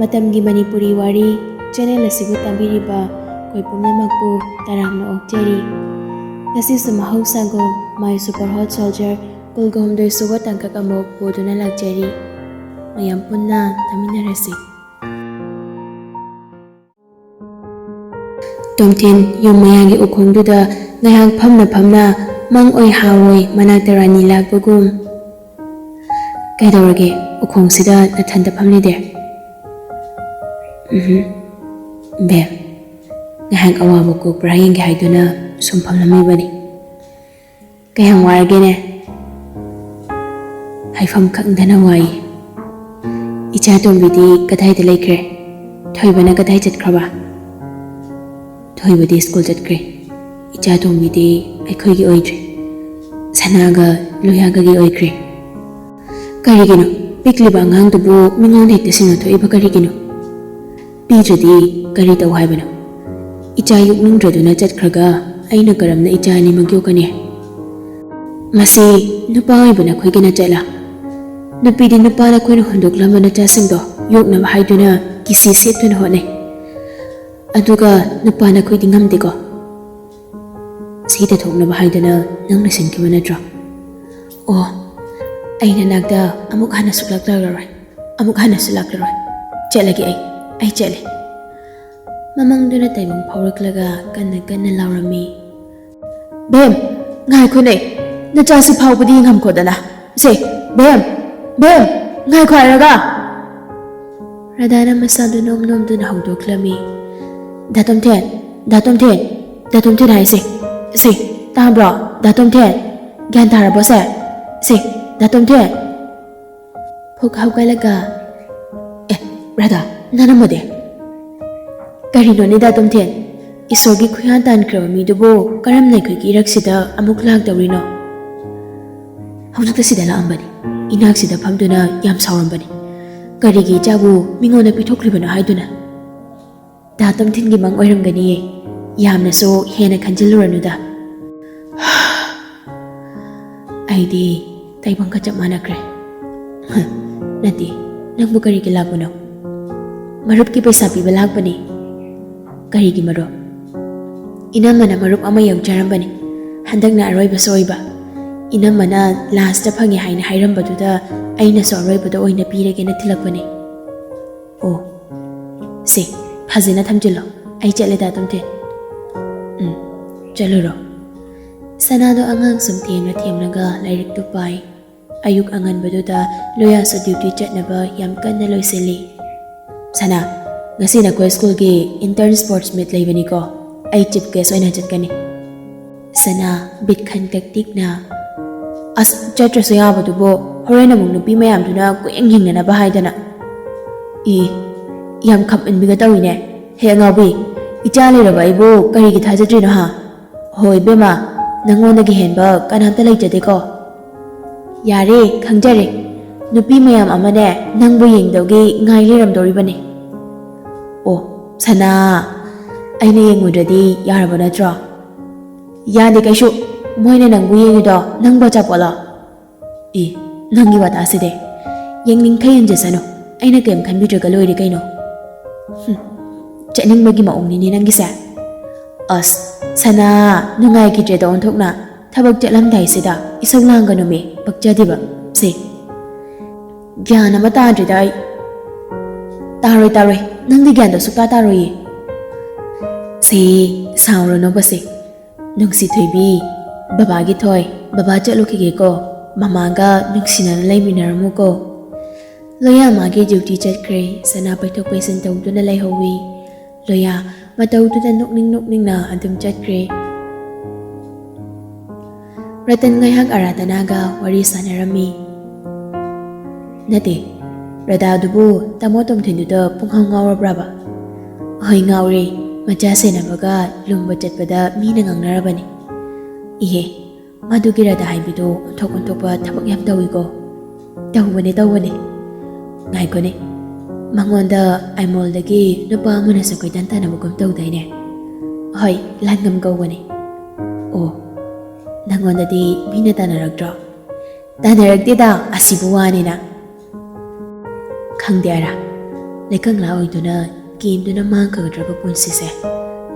ꯃꯇꯝꯒꯤ ꯃꯅꯤꯄꯨꯔꯤ ꯋꯥꯔꯤ ꯆꯦꯅꯦꯜ ꯑꯁꯤꯕꯨ ꯇꯥꯕꯤꯔꯤꯕ ꯑꯩꯈꯣꯏ ꯄꯨꯝꯅꯃꯛꯄꯨ ꯇꯔꯥꯝꯅ ꯑꯣꯛꯆꯔꯤ꯫ ꯉꯁꯤꯁꯨ ꯃꯍꯧꯁꯥꯒꯨꯝ ꯃꯥꯏ ꯁꯨꯄꯔ ꯍꯣꯠ ꯁꯣꯜꯖꯔ ꯀꯨꯜꯒ 8 ꯁꯨꯕ ꯇꯥꯡꯀꯛ ꯑꯃꯨꯛ ꯄꯨꯗꯨꯅ ꯂꯥꯛꯆꯔꯤ꯫ ꯃꯌꯥꯝ ꯄꯨꯟꯅ ꯇꯥꯃꯤꯟꯅꯔꯁꯤ꯫ ꯇꯣꯝꯊꯤꯟ ꯌꯨꯝ ꯃꯌꯥꯒꯤ ꯎꯈꯣꯡꯗꯨꯗ ꯉꯥꯏꯍꯥꯛ ꯐꯝꯅ ꯃꯪ ꯑꯣꯏ ꯍꯥꯋꯣꯏ ꯃꯅꯥꯛꯇ ꯔꯥꯅꯤ ꯂꯥꯛꯄꯒꯨꯝ꯫ ꯀꯩꯗꯧꯔꯒꯦ ꯎꯈꯣꯡꯁꯤꯗ ꯅꯊꯟꯇ ꯐꯝꯂꯤꯗꯦ? ꯕꯦꯕ, ꯉꯥꯏꯍꯥꯛ ꯑꯋꯥꯕ ꯀꯣꯛꯄ꯭ꯔꯥ ꯌꯦꯡꯒꯦ ꯍꯥꯏꯗꯨꯅ ꯁꯨꯝ ꯐꯝꯂꯝꯃꯤꯕꯅꯤ꯫ ꯀꯌꯥꯝ ꯋꯥꯔꯒꯦꯅꯦ? ꯍꯥꯏꯐꯝ ꯈꯪꯗꯅ ꯋꯥꯏ꯫ ꯏꯆꯥ ꯇꯣꯝꯕꯤꯗꯤ ꯀꯗꯥꯏꯗ ꯂꯩꯈ꯭ꯔꯦ? ꯊꯣꯏꯕꯅ ꯀꯗꯥꯏ ꯆꯠꯈ꯭ꯔꯕ? ꯊꯣꯏꯕꯗꯤ ꯁ꯭ꯀꯨꯜ ꯆꯠꯈ꯭ꯔꯦ꯫ ꯏꯆꯥ ꯇꯣꯝꯕꯤꯗꯤ ꯑꯩꯈꯣꯏꯒꯤ ꯑꯣꯏꯗ꯭ꯔꯦ, ꯁꯅꯥꯒ ꯂꯣꯌꯥꯒꯒꯤ ꯑꯣꯏꯈ꯭ꯔꯦ꯫ ꯀꯔꯤꯒꯤꯅꯣ ꯄꯤꯛꯂꯤꯕ ꯑꯉꯥꯡꯗꯨꯕꯨ ꯃꯤꯉꯣꯟꯗ ꯍꯦꯛꯇ ꯁꯤꯡꯅꯊꯣꯛꯏꯕ ꯀꯔꯤꯒꯤꯅꯣ? ꯄꯤꯗ꯭ꯔꯗꯤ ꯀꯔꯤ ꯇꯧ ꯍꯥꯏꯕꯅꯣ? ꯏꯆꯥ ꯌꯣꯛꯅꯤꯡꯗ꯭ꯔꯗꯨꯅ ꯆꯠꯈ꯭ꯔꯒ ꯑꯩꯅ ꯀꯔꯝꯅ ꯏꯆꯥ ꯑꯅꯤꯃꯛ ꯌꯣꯛꯀꯅꯤ? ꯃꯁꯤ ꯅꯨꯄꯥ ꯑꯣꯏꯕ ꯅꯈꯣꯏꯒꯤ ꯅꯆꯠꯂꯥ? ꯅꯨꯄꯤꯗꯤ ꯅꯨꯄꯥꯅ ꯑꯩꯈꯣꯏꯅ ꯍꯨꯟꯗꯣꯛꯂꯝꯕ ꯅꯆꯥꯁꯤꯡꯗꯣ ꯌꯣꯛꯅꯕ ꯍꯥꯏꯗꯨꯅ ꯀꯤꯁꯤ ꯁꯦꯠꯇꯨꯅ ꯍꯣꯠꯅꯩ, ꯑꯗꯨꯒ ꯅꯨꯄꯥꯅ ꯑꯩꯈꯣꯏꯗꯤ ꯉꯝꯗꯦꯀꯣ? ꯁꯤꯗ ꯊꯣꯛꯅꯕ ꯍꯥꯏꯗꯨꯅ ꯅꯪꯅ ꯁꯤꯟꯈꯤꯕ ꯅꯠꯇ꯭ꯔꯣ? ꯑꯣ, ꯑꯩꯅ ꯅꯥꯛꯇ ꯑꯃꯨꯛ ꯍꯟꯅ ꯁꯨꯛꯂꯥꯛꯂꯔꯣꯏ, ꯑꯃꯨꯛ ꯍꯟꯅꯁꯨ ꯂꯥꯛꯂꯔꯣꯏ꯫ ꯆꯠꯂꯒꯦ ꯑꯩ ꯆꯠꯂꯦ꯫ ꯃꯃꯪꯗꯨꯅ ꯇꯥꯏꯕꯪ ꯐꯥꯎꯔꯛꯂꯒ ꯀꯟꯅ ꯂꯥꯎꯔꯝꯃꯤ꯫ ꯕꯦꯝ, ꯉꯥꯏꯈꯣꯅꯦ, ꯅꯆꯥꯁꯤ ꯐꯥꯎꯕꯗꯤ ꯉꯝꯈꯣꯗꯅ꯫ ꯁꯦ ꯕꯦꯝ, ꯉꯥꯏꯈꯣ ꯍꯥꯏꯔꯒ꯫ ꯔꯙꯥꯅ ꯃꯁꯥꯗꯨ ꯅꯣꯝꯗꯨꯅ ꯍꯧꯗꯣꯛꯂꯝꯃꯤ꯫ ꯗꯥ ꯇꯣꯝꯊꯤꯟ ꯍꯥꯏꯁꯦ, ꯁꯦ ꯇꯥꯕ꯭ꯔꯣ ꯗꯥ ꯇꯣꯝꯊꯤꯟ? ꯒ꯭ꯌꯥꯟ ꯇꯥꯔꯕꯣ ꯁꯦ? ꯁꯦ ꯗꯥ ꯇꯣꯝꯊꯤꯟ? ꯐꯨꯛ ꯍꯧꯒꯠꯂꯒ, ꯔꯙꯥ ꯅꯅꯝꯃꯗꯤ? ꯀꯔꯤꯅꯣꯅꯦ ꯗꯥ ꯇꯣꯝꯊꯤꯟ? ꯏꯁꯣꯔꯒꯤ ꯈꯨꯠꯌꯥꯟ ꯇꯥꯟꯈ꯭ꯔꯕ ꯃꯤꯗꯨꯕꯨ ꯀꯔꯝꯅ ꯑꯩꯈꯣꯏꯒꯤ ꯏꯔꯛꯁꯤꯗ ꯑꯃꯨꯛ ꯂꯥꯛꯇꯧꯔꯤꯅꯣ? ꯍꯧꯖꯤꯛꯇ ꯁꯤꯗ ꯂꯥꯛꯑꯝꯕꯅꯤ, ꯏꯅꯥꯛꯁꯤꯗ ꯐꯝꯗꯨꯅ ꯌꯥꯝ ꯁꯥꯎꯔꯝꯕꯅꯤ, ꯀꯔꯤꯒꯤ ꯏꯆꯥꯕꯨ ꯃꯤꯉꯣꯟꯗ ꯄꯤꯊꯣꯛꯂꯤꯕꯅꯣ ꯍꯥꯏꯗꯨꯅ꯫ ꯗꯥ ꯇꯣꯝꯊꯤꯟꯒꯤ ꯃꯪ ꯑꯣꯏꯔꯝꯒꯅꯤꯌꯦ, ꯌꯥꯝꯅꯁꯨ ꯍꯦꯟꯅ ꯈꯟꯖꯤꯜꯂꯨꯔꯅꯨꯗ꯫ ꯑꯩꯗꯤ ꯇꯥꯏꯕꯪꯒ ꯆꯞ ꯃꯥꯟꯅꯈ꯭ꯔꯦ꯫ ꯅꯠꯇꯦ, ꯅꯪꯕꯨ ꯀꯔꯤꯒꯤ ꯂꯥꯛꯄꯅꯣ? ꯃꯔꯨꯞꯀꯤ ꯄꯩꯁా ꯄꯤꯕ ꯂꯥꯛꯄꯅꯤ꯫ ꯀꯔꯤꯒꯤ ꯃꯔꯨꯞ? ꯏꯅꯝꯃꯅ ꯃꯔꯨꯞ ꯑꯃ ꯌꯥꯎꯖꯔꯝꯕꯅꯤ, ꯍꯟꯗꯛꯅ ꯑꯔꯣꯏꯕꯁꯨ ꯑꯣꯏꯕ꯫ ꯏꯅꯝꯃꯅ ꯂꯥꯁꯇ ꯐꯪꯉꯦ ꯍꯥꯏꯅ ꯍꯥꯏꯔꯝꯕꯗꯨꯗ ꯑꯩꯅꯁꯨ ꯑꯔꯣꯏꯕꯗ ꯑꯣꯏꯅ ꯄꯤꯔꯒꯦꯅ ꯊꯤꯜꯂꯛꯄꯅꯤ꯫ ꯑꯣ, ꯁꯦ ꯐꯖꯅ ꯊꯝꯖꯤꯜꯂꯣ, ꯑꯩ ꯆꯠꯂꯦ ꯗꯥ ꯇꯣꯝꯊꯤꯟ꯫ ꯆꯠꯂꯨꯔꯣ꯫ ꯁꯅꯥꯗꯣ ꯑꯉꯥꯡ ꯁꯨꯝ ꯊꯦꯝꯂꯒ ꯂꯥꯏꯔꯤꯛꯇꯨ ꯄꯥꯏ꯫ ꯑꯌꯨꯛ ꯑꯉꯟꯕꯗꯨꯗ ꯂꯣꯌꯥꯁꯨ ꯗ꯭ꯌꯨꯇꯤ ꯆꯠꯅꯕ ꯌꯥꯝ ꯀꯟꯅ ꯂꯣꯏꯁꯤꯜꯂꯤ꯫ ꯁꯅꯥ, ꯉꯁꯤ ꯅꯈꯣꯏ ꯁ꯭ꯀꯨꯜꯒꯤ ꯏꯟꯇꯔꯟ ꯁ꯭ꯄꯣꯔꯠꯁ ꯃꯤꯠ ꯂꯩꯕꯅꯤꯀꯣ, ꯑꯩ ꯆꯤꯞ ꯒꯦꯁ ꯑꯣꯏꯅ ꯆꯠꯀꯅꯤ꯫ ꯁꯅꯥ ꯕꯤꯠ ꯈꯟꯇꯛꯇꯤꯛꯅ, ꯑꯁ ꯆꯠꯇ꯭ꯔꯁꯨ ꯌꯥꯕꯗꯨꯕꯨ ꯍꯣꯔꯦꯟ ꯑꯃꯨꯛ ꯅꯨꯄꯤ ꯃꯌꯥꯝꯗꯨꯅ ꯀꯨꯌꯦꯡ ꯌꯦꯡꯅꯅꯕ ꯍꯥꯏꯗꯅ꯫ ꯌꯥꯝ ꯈꯞꯃꯟꯕꯤꯒ ꯇꯧꯏꯅꯦ꯫ ꯍꯦ ꯑꯉꯥꯎꯕꯤ, ꯏꯆꯥ ꯂꯩꯔꯕ ꯑꯩꯕꯨ ꯀꯔꯤꯒꯤ ꯊꯥꯖꯗ꯭ꯔꯤꯅꯣ ꯍꯥ? ꯍꯣꯏ ꯕꯦꯝꯃ, ꯅꯪꯉꯣꯟꯗꯒꯤ ꯍꯦꯟꯕ ꯀꯅꯥꯝꯇ ꯂꯩꯖꯗꯦꯀꯣ꯫ ꯌꯥꯔꯦ, ꯈꯪꯖꯔꯦ, ꯅꯨꯄꯤ ꯃꯌꯥꯝ ꯑꯃꯅꯦ ꯅꯪꯕꯨ ꯌꯦꯡꯗꯧꯒꯤ ꯉꯥꯏ ꯂꯩꯔꯝꯗꯧꯔꯤꯕꯅꯤ꯫ ꯑꯣ ꯁꯅꯥ, ꯑꯩꯅ ꯌꯦꯡꯉꯨꯗ꯭ꯔꯗꯤ ꯌꯥꯔꯕ ꯅꯠꯇ꯭ꯔꯣ? ꯌꯥꯗꯦ ꯀꯩꯁꯨ, ꯃꯣꯏꯅ ꯅꯪꯕꯨ ꯌꯦꯡꯉꯤꯗꯣ ꯅꯪꯕꯨ ꯑꯆꯥꯄꯣꯠꯂꯣ? ꯅꯪꯒꯤ ꯋꯥꯇꯥꯁꯤꯗꯤ, ꯌꯦꯡꯅꯤꯡꯈꯩ ꯌꯦꯡꯖꯁꯅꯨ, ꯑꯩꯅ ꯀꯩꯝ ꯈꯟꯕꯤꯗ꯭ꯔꯒ ꯂꯣꯏꯔꯦ ꯀꯩꯅꯣ꯫ ꯆꯠꯅꯤꯡꯕꯒꯤ ꯃꯑꯣꯡꯅꯤꯅꯦ ꯅꯪꯒꯤꯁꯦ꯫ ꯑꯁ ꯁꯅꯥ, ꯅꯨꯡꯉꯥꯏꯈꯤꯗ꯭ꯔꯦꯗ ꯑꯣꯟꯊꯣꯛꯅ, ꯊꯕꯛ ꯆꯠꯂꯝꯗꯥꯏꯁꯤꯗ ꯏꯁꯧ ꯂꯥꯡꯒꯅꯨꯃꯤ, ꯄꯛꯆꯗꯦꯕ꯫ ꯁꯦ ꯒ꯭ꯌꯥꯟ ꯑꯃ ꯇꯥꯗ꯭ꯔꯤꯗ ꯑꯩ꯫ ꯇꯥꯔꯣꯏ, ꯅꯪꯗꯤ ꯒ꯭ꯌꯥꯟꯗꯣ ꯁꯨꯛꯇꯥ ꯇꯥꯔꯣꯏꯌꯦ꯫ ꯁꯦ ꯁꯥꯎꯔꯅꯣꯕꯁꯦ꯫ ꯅꯨꯡꯁꯤ ꯊꯣꯏꯕꯤ, ꯕꯕꯥꯒꯤ ꯊꯣꯏ, ꯕꯕꯥ ꯆꯠꯂꯨꯈꯤꯒꯦꯀꯣ, ꯃꯃꯥꯒ ꯅꯨꯡꯁꯤꯅꯅ ꯂꯩꯃꯤꯟꯅꯔꯝꯃꯨꯀꯣ꯫ ꯂꯣꯌꯥ ꯃꯥꯒꯤ ꯗ꯭ꯌꯨꯇꯤ ꯆꯠꯈ꯭ꯔꯦ, ꯁꯅꯥ ꯄꯩꯊꯣꯛ ꯄꯩꯁꯤꯟ ꯇꯧꯗꯨꯅ ꯂꯩꯍꯧꯋꯤ꯫ ꯂꯣꯌꯥ ꯃꯇꯧꯗꯨꯗ ꯅꯣꯛꯅꯤꯡꯅ ꯑꯗꯨꯝ ꯆꯠꯈ꯭ꯔꯦ꯫ ꯔꯇꯟ ꯉꯥꯏꯍꯥꯛ ꯑꯔꯥꯙꯅꯥꯒ ꯋꯥꯔꯤ ꯁꯥꯟꯅꯔꯝꯃꯤ꯫ ꯅꯠꯇꯦ, ꯔꯙꯥꯗꯨꯕꯨ ꯇꯥꯃꯣ ꯇꯣꯝꯊꯤꯟꯗꯨꯗ ꯄꯨꯡꯉꯥꯎ ꯉꯥꯎꯔꯕ꯭ꯔꯕ? ꯍꯣꯏ ꯉꯥꯎꯔꯦ, ꯃꯆꯥ ꯁꯦꯟꯅꯕꯒ ꯂꯨꯝꯕ ꯆꯠꯄꯗ ꯃꯤꯅ ꯉꯥꯡꯅꯔꯕꯅꯤ꯫ ꯏꯍꯦ, ꯃꯗꯨꯒꯤ ꯔꯙꯥ ꯍꯥꯏꯕꯤꯗꯣ ꯑꯣꯟꯊꯣꯛꯄ ꯊꯕꯛ ꯌꯥꯝ ꯇꯧꯏꯀꯣ꯫ ꯇꯧꯕꯅꯦ꯫ ꯉꯥꯏꯈꯣꯅꯦ, ꯃꯉꯣꯟꯗ ꯑꯥꯏꯃꯣꯜꯗꯒꯤ ꯅꯨꯄꯥ ꯑꯃꯅꯁꯨ ꯀꯣꯏꯇꯥꯟ ꯇꯥꯟꯅꯕꯒꯨꯝ ꯇꯧꯗꯥꯏꯅꯦ? ꯍꯣꯏ, ꯂꯥꯟꯉꯝ ꯀꯧꯕꯅꯦ꯫ ꯑꯣ, ꯅꯪꯉꯣꯟꯗꯗꯤ ꯃꯤꯅ ꯇꯥꯟꯅꯔꯛꯇ꯭ꯔꯣ? ꯇꯥꯟꯅꯔꯛꯇꯦꯗ, ꯑꯁꯤꯕꯨ ꯋꯥꯅꯤꯅ꯫ ꯈꯪꯗꯦ ꯑꯔꯥ, Leikang la oiduna kimduna mangkadraba punsise